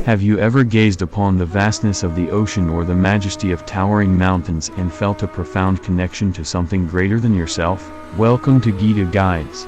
Have you ever gazed upon the vastness of the ocean or the majesty of towering mountains and felt a profound connection to something greater than yourself? Welcome to Gita Guides.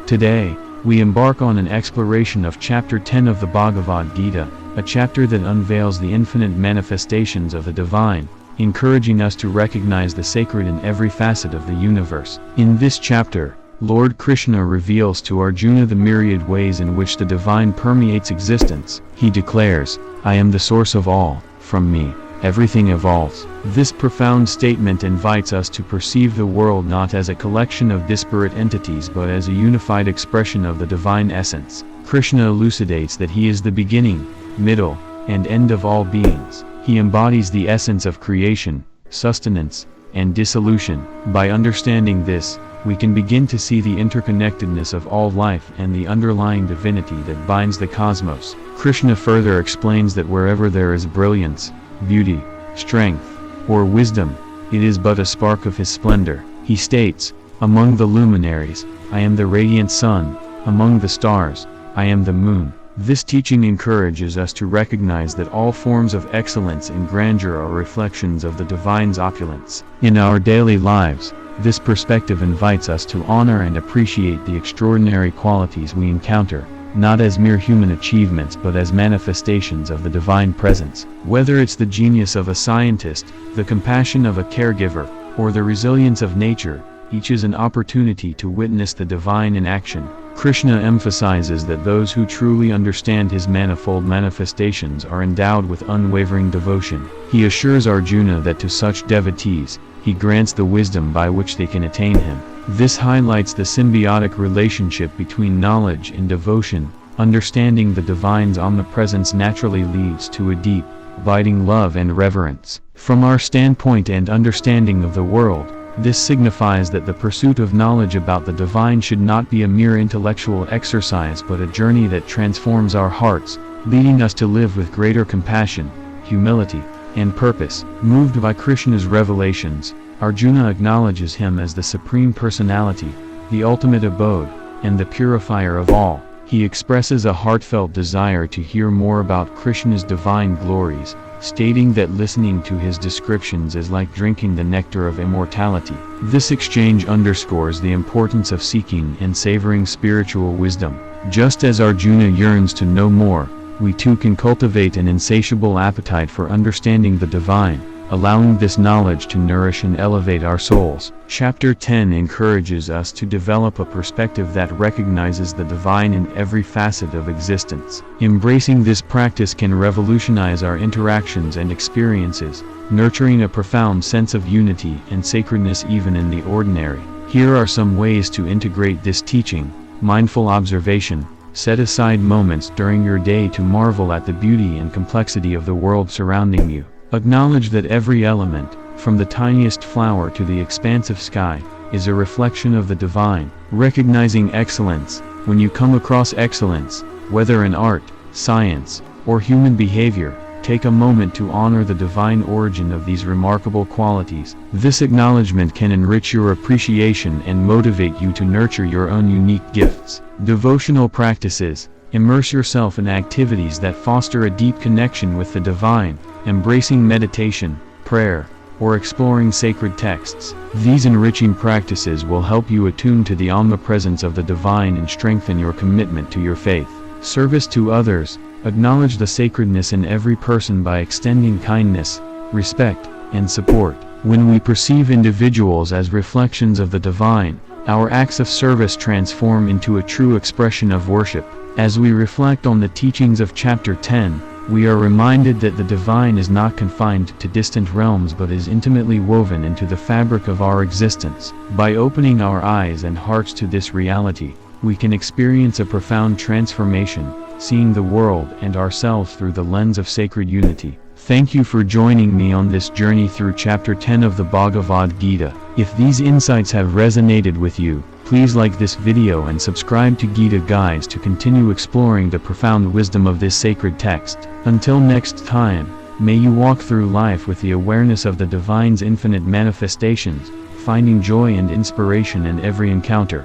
Today, we embark on an exploration of Chapter 10 of the Bhagavad Gita, a chapter that unveils the infinite manifestations of the divine, encouraging us to recognize the sacred in every facet of the universe. In this chapter, Lord Krishna reveals to Arjuna the myriad ways in which the divine permeates existence. He declares, "I am the source of all, from me, everything evolves." This profound statement invites us to perceive the world not as a collection of disparate entities but as a unified expression of the divine essence. Krishna elucidates that he is the beginning, middle, and end of all beings. He embodies the essence of creation, sustenance, and dissolution. By understanding this, we can begin to see the interconnectedness of all life and the underlying divinity that binds the cosmos. Krishna further explains that wherever there is brilliance, beauty, strength, or wisdom, it is but a spark of his splendor. He states, "Among the luminaries, I am the radiant sun, among the stars, I am the moon." This teaching encourages us to recognize that all forms of excellence and grandeur are reflections of the divine's opulence. In our daily lives, this perspective invites us to honor and appreciate the extraordinary qualities we encounter, not as mere human achievements but as manifestations of the divine presence. Whether it's the genius of a scientist, the compassion of a caregiver, or the resilience of nature, each is an opportunity to witness the divine in action. Krishna emphasizes that those who truly understand his manifold manifestations are endowed with unwavering devotion. He assures Arjuna that to such devotees, he grants the wisdom by which they can attain him. This highlights the symbiotic relationship between knowledge and devotion. Understanding the divine's omnipresence naturally leads to a deep, abiding love and reverence. From our standpoint and understanding of the world, this signifies that the pursuit of knowledge about the divine should not be a mere intellectual exercise but a journey that transforms our hearts, leading us to live with greater compassion, humility, and purpose. Moved by Krishna's revelations, Arjuna acknowledges him as the Supreme Personality, the ultimate abode, and the purifier of all. He expresses a heartfelt desire to hear more about Krishna's divine glories, stating that listening to his descriptions is like drinking the nectar of immortality. This exchange underscores the importance of seeking and savoring spiritual wisdom. Just as Arjuna yearns to know more, we too can cultivate an insatiable appetite for understanding the divine, allowing this knowledge to nourish and elevate our souls. Chapter 10 encourages us to develop a perspective that recognizes the divine in every facet of existence. Embracing this practice can revolutionize our interactions and experiences, nurturing a profound sense of unity and sacredness even in the ordinary. Here are some ways to integrate this teaching. Mindful observation. Set aside moments during your day to marvel at the beauty and complexity of the world surrounding you. Acknowledge that every element, from the tiniest flower to the expansive sky, is a reflection of the divine. Recognizing excellence. When you come across excellence, whether in art, science, or human behavior, take a moment to honor the divine origin of these remarkable qualities. This acknowledgement can enrich your appreciation and motivate you to nurture your own unique gifts. Devotional practices. Immerse yourself in activities that foster a deep connection with the divine, embracing meditation, prayer, or exploring sacred texts. These enriching practices will help you attune to the omnipresence of the divine and strengthen your commitment to your faith. Service to others. Acknowledge the sacredness in every person by extending kindness, respect, and support. When we perceive individuals as reflections of the divine, our acts of service transform into a true expression of worship. As we reflect on the teachings of Chapter 10, we are reminded that the divine is not confined to distant realms but is intimately woven into the fabric of our existence. By opening our eyes and hearts to this reality, we can experience a profound transformation, seeing the world and ourselves through the lens of sacred unity. Thank you for joining me on this journey through Chapter 10 of the Bhagavad Gita. If these insights have resonated with you, please like this video and subscribe to Gita Guides to continue exploring the profound wisdom of this sacred text. Until next time, may you walk through life with the awareness of the divine's infinite manifestations, finding joy and inspiration in every encounter.